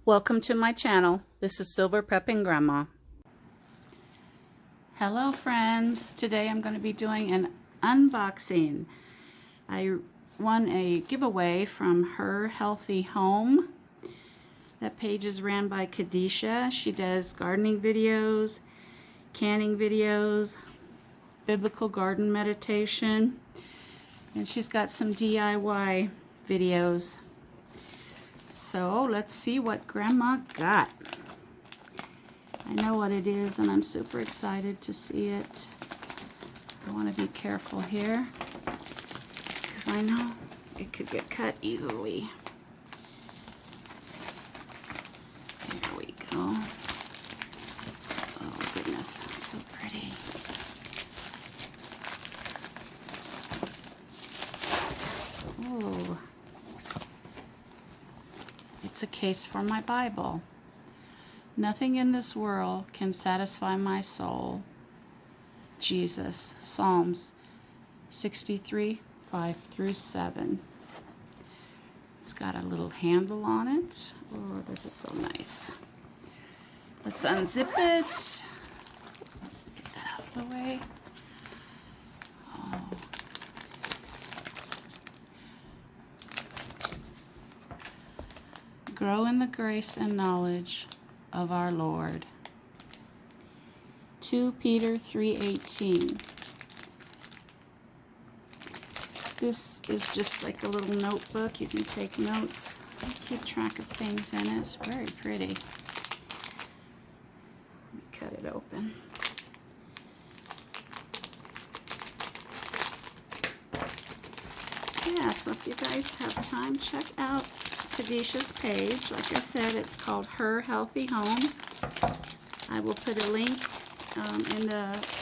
Welcome to my channel. This is Silver Prepping Grandma. Hello friends. Today I'm going to be doing an unboxing. I won a giveaway from Her Healthy Home. That page is ran by Kadisha. She does gardening videos, canning videos, biblical garden meditation, and she's got some DIY videos. So let's see what Grandma got. I know what it is and I'm super excited to see it. I want to be careful here because I know it could get cut easily. There we go. Oh goodness, so pretty. Oh. It's a case for my Bible. Nothing in this world can satisfy my soul. Jesus. Psalms 63, 5 through 7. It's got a little handle on it. Oh, this is so nice. Let's unzip it. Let's get that out of the way. Oh. Grow in the grace and knowledge of our Lord. 2 Peter 3:18. This is just like a little notebook. You can take notes, keep track of things in it. It's very pretty. Let me cut it open. Yeah, so if you guys have time, check out Kadisha's page. Like I said, it's called Her Healthy Home. I will put a link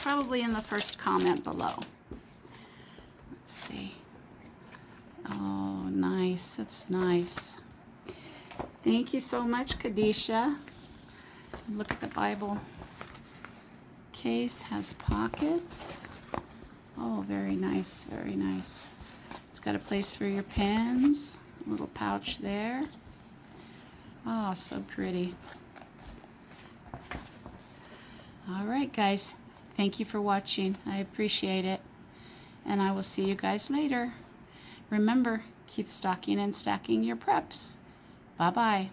probably in the first comment below. Let's see. Oh, nice. That's nice. Thank you so much, Kadisha. Look at the Bible case. Has pockets. Oh, very nice. Very nice. It's got a place for your pens. A little pouch there. Oh, so pretty. All right, guys. Thank you for watching. I appreciate it. And I will see you guys later. Remember, keep stocking and stacking your preps. Bye-bye.